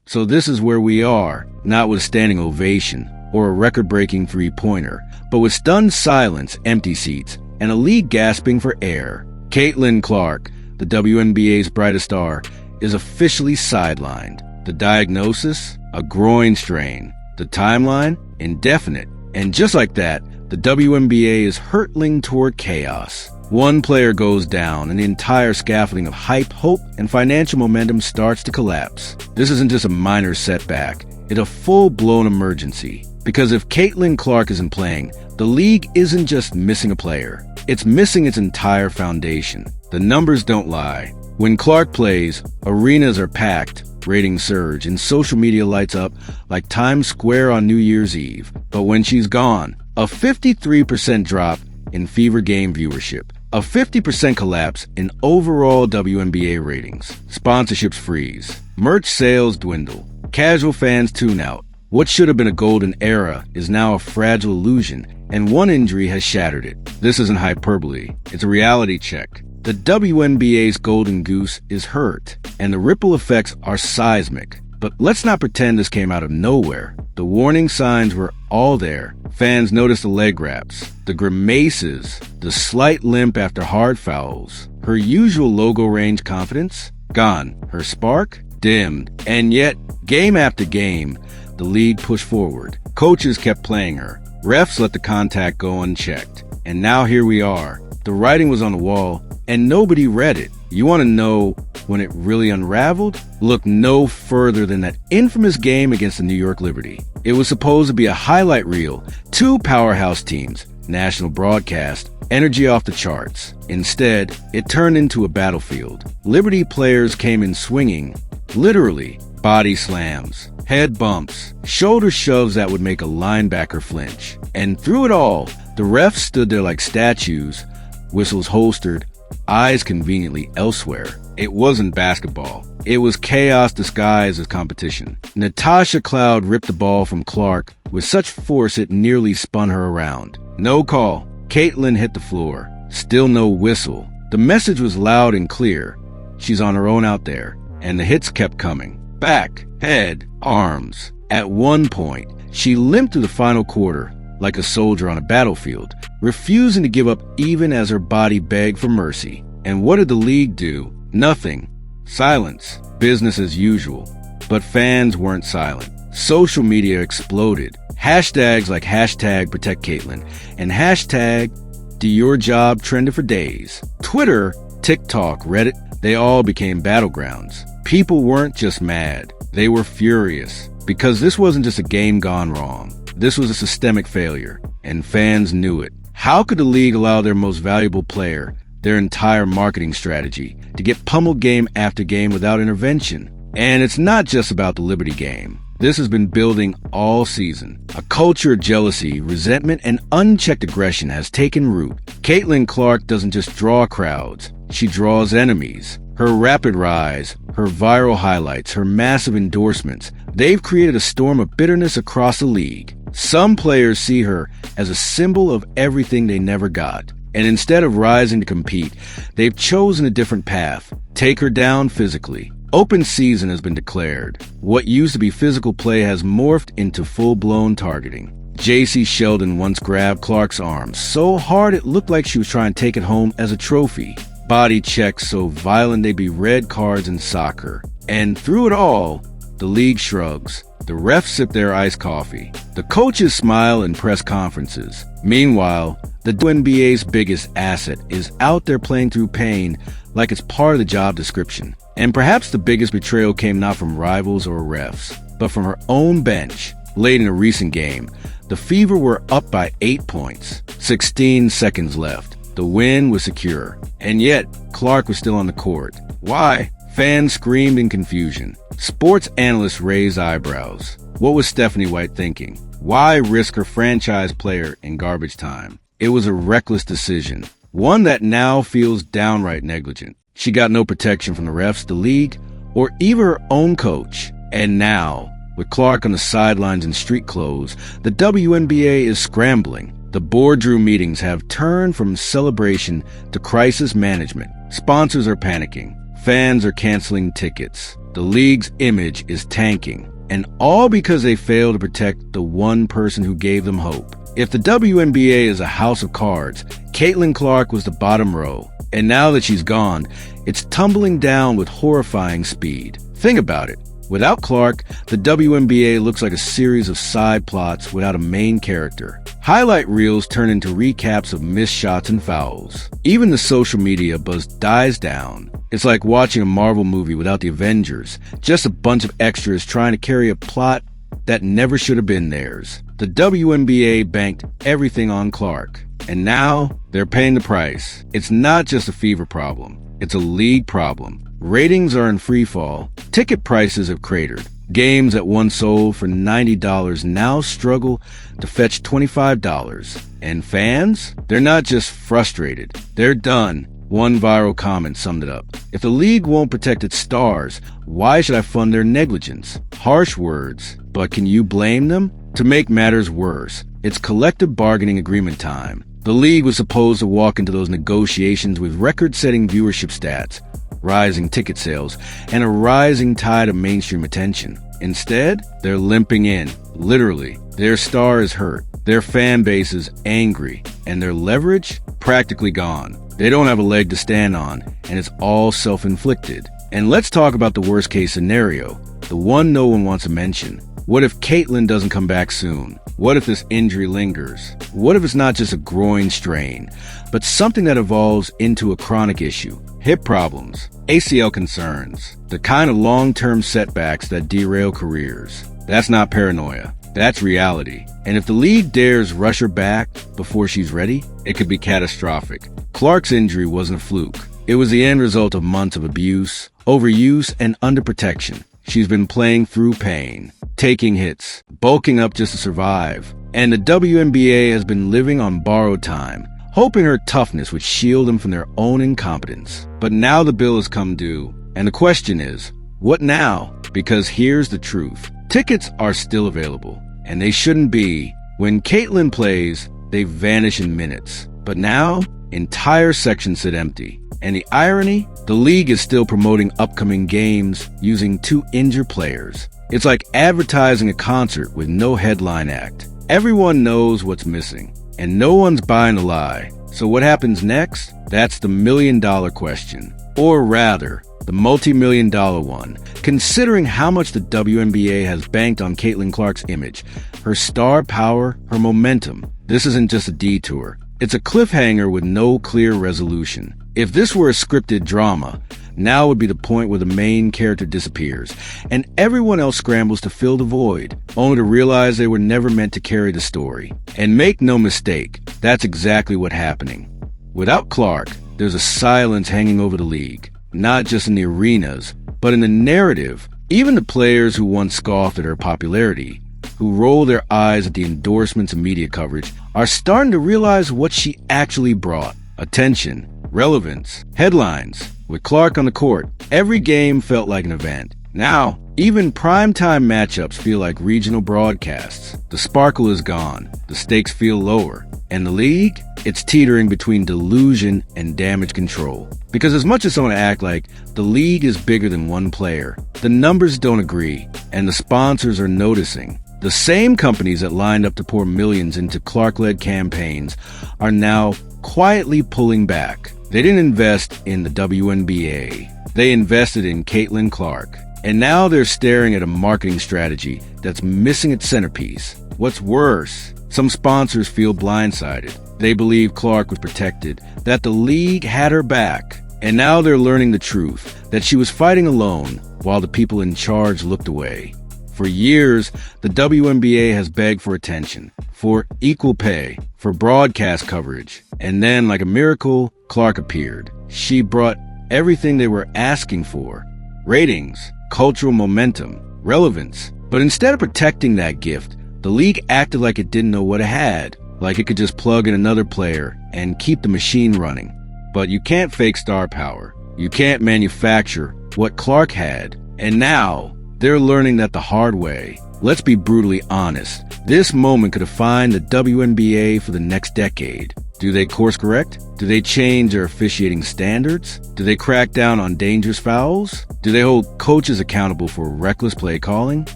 So this is where we are, not with a standing ovation or a record-breaking three-pointer, but with stunned silence, empty seats, and a league gasping for air. Caitlin Clark, the WNBA's brightest star, is officially sidelined. The diagnosis? A groin strain. The timeline? Indefinite. And just like that, the WNBA is hurtling toward chaos. One player goes down, and the entire scaffolding of hype, hope, and financial momentum starts to collapse. This isn't just a minor setback, it's a full-blown emergency. Because if Caitlin Clark isn't playing, the league isn't just missing a player, it's missing its entire foundation. The numbers don't lie. When Clark plays, arenas are packed, ratings surge, and social media lights up like Times Square on New Year's Eve. But when she's gone, a 53% drop in Fever game viewership, a 50% collapse in overall WNBA ratings, sponsorships freeze, merch sales dwindle, casual fans tune out. What should have been a golden era is now a fragile illusion, and one injury has shattered it. This isn't hyperbole, it's a reality check. The WNBA's golden goose is hurt, and the ripple effects are seismic. But let's not pretend this came out of nowhere. The warning signs were all there. Fans noticed the leg wraps, the grimaces, the slight limp after hard fouls. Her usual logo range confidence? Gone. Her spark? Dimmed. And yet, game after game, the league pushed forward. Coaches kept playing her. Refs let the contact go unchecked. And now here we are. The writing was on the wall, and nobody read it. You want to know when it really unraveled? Look no further than that infamous game against the New York Liberty. It was supposed to be a highlight reel. Two powerhouse teams, national broadcast, energy off the charts. Instead, it turned into a battlefield. Liberty players came in swinging, literally, body slams, head bumps, shoulder shoves that would make a linebacker flinch. And through it all, the refs stood there like statues, whistles holstered, eyes conveniently elsewhere. It wasn't basketball. It was chaos disguised as competition. Natasha Cloud ripped the ball from Clark with such force it nearly spun her around. No call. Caitlin hit the floor. Still no whistle. The message was loud and clear. She's on her own out there. And the hits kept coming. Back, head, arms. At one point, she limped through the final quarter like a soldier on a battlefield, refusing to give up even as her body begged for mercy. And what did the league do? Nothing. Silence. Business as usual. But fans weren't silent. Social media exploded. Hashtags like hashtag protect Caitlin and hashtag do your job trended for days. Twitter, TikTok, Reddit, they all became battlegrounds. People weren't just mad. They were furious. Because this wasn't just a game gone wrong. This was a systemic failure, and fans knew it. How could the league allow their most valuable player, their entire marketing strategy, to get pummeled game after game without intervention? And it's not just about the Liberty game. This has been building all season. A culture of jealousy, resentment, and unchecked aggression has taken root. Caitlin Clark doesn't just draw crowds, she draws enemies. Her rapid rise, her viral highlights, her massive endorsements, they've created a storm of bitterness across the league. Some players see her as a symbol of everything they never got. And instead of rising to compete, they've chosen a different path. Take her down physically. Open season has been declared. What used to be physical play has morphed into full-blown targeting. J.C. Sheldon once grabbed Clark's arm so hard it looked like she was trying to take it home as a trophy. Body checks so violent they'd be red cards in soccer. And through it all, the league shrugs. The refs sip their iced coffee. The coaches smile in press conferences. Meanwhile, the WNBA's biggest asset is out there playing through pain like it's part of the job description. And perhaps the biggest betrayal came not from rivals or refs, but from her own bench. Late in a recent game, the Fever were up by 8 points. 16 seconds left. The win was secure. And yet, Clark was still on the court. Why? Fans screamed in confusion. Sports analysts raised eyebrows. What was Stephanie White thinking? Why risk her franchise player in garbage time? It was a reckless decision, one that now feels downright negligent. She got no protection from the refs, the league, or even her own coach. And now, with Clark on the sidelines in street clothes, the WNBA is scrambling. The boardroom meetings have turned from celebration to crisis management. Sponsors are panicking. Fans are canceling tickets. the league's image is tanking. And all because they failed to protect the one person who gave them hope. If the WNBA is a house of cards, Caitlin Clark was the bottom row. And now that she's gone, it's tumbling down with horrifying speed. Think about it. Without Clark, the WNBA looks like a series of side plots without a main character. Highlight reels turn into recaps of missed shots and fouls. Even the social media buzz dies down. It's like watching a Marvel movie without the Avengers, just a bunch of extras trying to carry a plot that never should have been theirs. The WNBA banked everything on Clark, and now they're paying the price. It's not just a fever problem, it's a league problem. Ratings are in freefall, ticket prices have cratered. Games that once sold for $90 now struggle to fetch $25. And fans? They're not just frustrated, they're done. One viral comment summed it up. If the league won't protect its stars, why should I fund their negligence? Harsh words, but can you blame them? To make matters worse, it's collective bargaining agreement time. The league was supposed to walk into those negotiations with record-setting viewership stats, rising ticket sales, and a rising tide of mainstream attention. Instead, they're limping in. Literally, their star is hurt, their fan base is angry, and their leverage practically gone. They don't have a leg to stand on, and it's all self-inflicted. And let's talk about the worst-case scenario, the one no one wants to mention. What if Caitlin doesn't come back soon? What if this injury lingers? What if it's not just a groin strain, but something that evolves into a chronic issue? Hip problems, ACL concerns, the kind of long-term setbacks that derail careers. That's not paranoia. That's reality. And if the league dares rush her back before she's ready, it could be catastrophic. Clark's injury wasn't a fluke. It was the end result of months of abuse, overuse, and underprotection. She's been playing through pain, taking hits, bulking up just to survive. And the WNBA has been living on borrowed time, hoping her toughness would shield them from their own incompetence. But now the bill has come due. And the question is, what now? Because here's the truth. Tickets are still available, and they shouldn't be. When Caitlin plays, they vanish in minutes. But now, entire sections sit empty. And the irony? The league is still promoting upcoming games using 2 injured players. It's like advertising a concert with no headline act. Everyone knows what's missing, and no one's buying the lie. So what happens next? That's the million-dollar question. Or rather, the multi-million-dollar one. Considering how much the WNBA has banked on Caitlin Clark's image, her star power, her momentum, this isn't just a detour. It's a cliffhanger with no clear resolution. If this were a scripted drama, now would be the point where the main character disappears, and everyone else scrambles to fill the void, only to realize they were never meant to carry the story. And make no mistake, that's exactly what's happening. Without Clark, there's a silence hanging over the league, not just in the arenas, but in the narrative. Even the players who once scoffed at her popularity, who roll their eyes at the endorsements and media coverage, are starting to realize what she actually brought. Attention, relevance, headlines. With Clark on the court, every game felt like an event. Now, even primetime matchups feel like regional broadcasts. The sparkle is gone, the stakes feel lower. And the league? It's teetering between delusion and damage control. Because as much as someone act like the league is bigger than one player, the numbers don't agree, and the sponsors are noticing. The same companies that lined up to pour millions into Clark-led campaigns are now quietly pulling back. They didn't invest in the WNBA. They invested in Caitlin Clark. And now they're staring at a marketing strategy that's missing its centerpiece. What's worse, some sponsors feel blindsided. They believe Clark was protected, that the league had her back. And now they're learning the truth, that she was fighting alone while the people in charge looked away. For years, the WNBA has begged for attention, for equal pay, for broadcast coverage. And then, like a miracle, Clark appeared. She brought everything they were asking for. Ratings, cultural momentum, relevance. But instead of protecting that gift, the league acted like it didn't know what it had, like it could just plug in another player and keep the machine running. But you can't fake star power. You can't manufacture what Clark had. And now, they're learning that the hard way. Let's be brutally honest. This moment could define the WNBA for the next decade. Do they course correct? Do they change their officiating standards? Do they crack down on dangerous fouls? Do they hold coaches accountable for reckless play calling?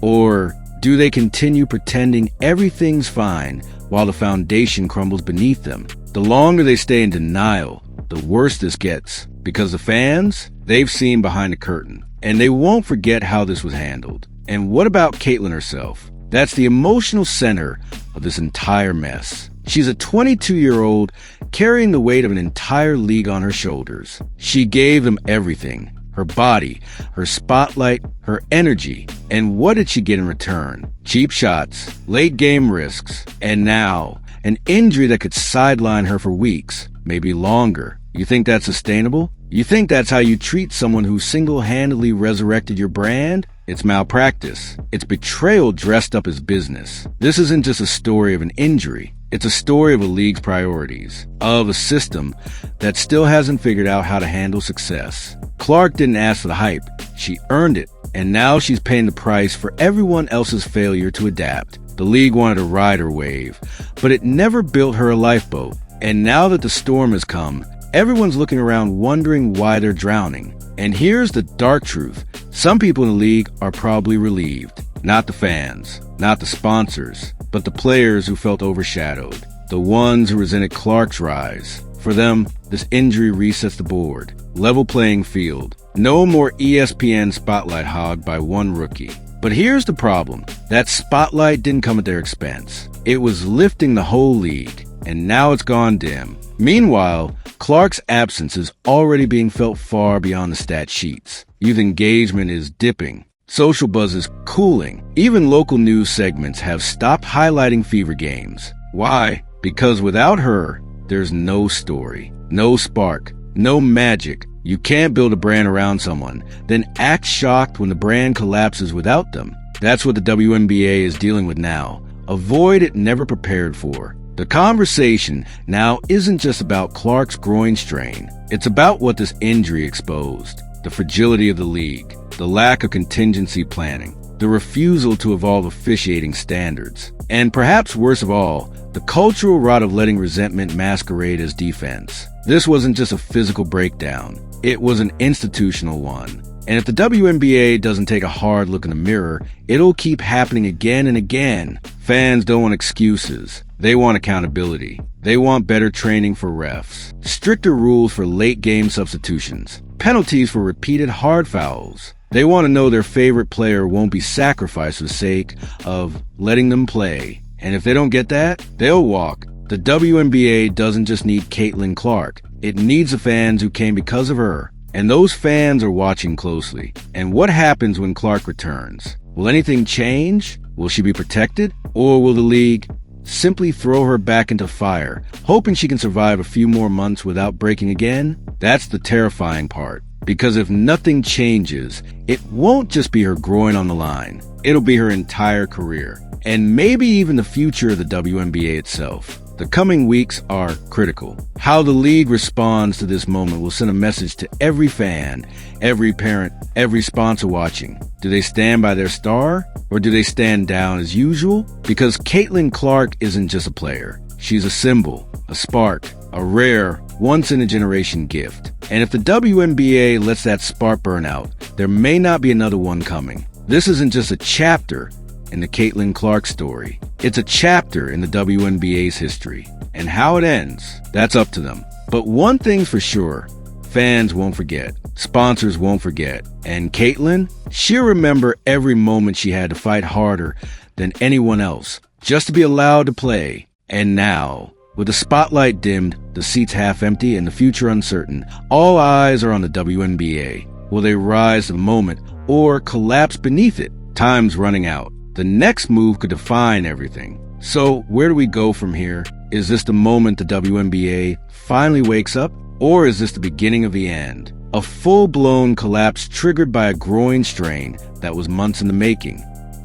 Or do they continue pretending everything's fine while the foundation crumbles beneath them? The longer they stay in denial, the worse this gets, because the fans, they've seen behind the curtain, and they won't forget how this was handled. And what about Caitlin herself? That's the emotional center of this entire mess. She's a 22-year-old carrying the weight of an entire league on her shoulders. She gave them everything. Her body, her spotlight, her energy. And what did she get in return? Cheap shots, late game risks, and now an injury that could sideline her for weeks, maybe longer. You think that's sustainable? You think that's how you treat someone who single-handedly resurrected your brand? It's malpractice. It's betrayal dressed up as business. This isn't just a story of an injury. It's a story of a league's priorities, of a system that still hasn't figured out how to handle success. Clark didn't ask for the hype. She earned it, and now she's paying the price for everyone else's failure to adapt. The league wanted to ride her wave, but it never built her a lifeboat. And now that the storm has come, everyone's looking around wondering why they're drowning. And here's the dark truth. Some people in the league are probably relieved. Not the fans, not the sponsors, but the players who felt overshadowed. The ones who resented Clark's rise. For them, this injury resets the board. Level playing field. No more ESPN spotlight hogged by one rookie. But here's the problem. That spotlight didn't come at their expense. It was lifting the whole league, and now it's gone dim. Meanwhile, Clark's absence is already being felt far beyond the stat sheets. Youth engagement is dipping. Social buzz is cooling. Even local news segments have stopped highlighting Fever games. Why? Because without her, there's no story, no spark, no magic. You can't build a brand around someone, then act shocked when the brand collapses without them. That's what the WNBA is dealing with now. A void it never prepared for. The conversation now isn't just about Clark's groin strain. It's about what this injury exposed. The fragility of the league, the lack of contingency planning, the refusal to evolve officiating standards, and perhaps worst of all, the cultural rot of letting resentment masquerade as defense. This wasn't just a physical breakdown. It was an institutional one. And if the WNBA doesn't take a hard look in the mirror, it'll keep happening again and again. Fans don't want excuses. They want accountability. They want better training for refs, stricter rules for late game substitutions, penalties for repeated hard fouls. They want to know their favorite player won't be sacrificed for the sake of letting them play. And if they don't get that, they'll walk. The WNBA doesn't just need Caitlin Clark. It needs the fans who came because of her. And those fans are watching closely. And what happens when Clark returns? Will anything change? Will she be protected? Or will the league simply throw her back into fire, hoping she can survive a few more months without breaking again? That's the terrifying part. Because if nothing changes, it won't just be her groin on the line. It'll be her entire career. And maybe even the future of the WNBA itself. The coming weeks are critical. How the league responds to this moment will send a message to every fan, every parent, every sponsor watching. Do they stand by their star, or do they stand down as usual? Because Caitlin Clark isn't just a player. She's a symbol, a spark, a rare, once-in-a-generation gift. And if the WNBA lets that spark burn out, there may not be another one coming. This isn't just a chapter in the Caitlin Clark story. It's a chapter in the WNBA's history. And how it ends, that's up to them. But one thing's for sure, fans won't forget. Sponsors won't forget. And Caitlin, she'll remember every moment she had to fight harder than anyone else, just to be allowed to play. And now, with the spotlight dimmed, the seats half empty, and the future uncertain, all eyes are on the WNBA. Will they rise to the moment or collapse beneath it? Time's running out. The next move could define everything. So where do we go from here? Is this the moment the WNBA finally wakes up? Or is this the beginning of the end? A full-blown collapse triggered by a groin strain that was months in the making.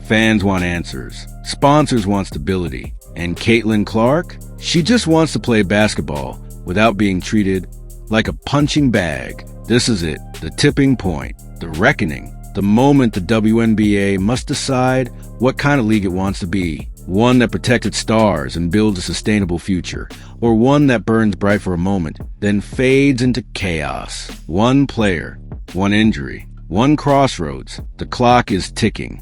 Fans want answers. Sponsors want stability. And Caitlin Clark? She just wants to play basketball without being treated like a punching bag. This is it, the tipping point, the reckoning. The moment the WNBA must decide what kind of league it wants to be. One that protects its stars and builds a sustainable future, or one that burns bright for a moment, then fades into chaos. One player, one injury, one crossroads. The clock is ticking.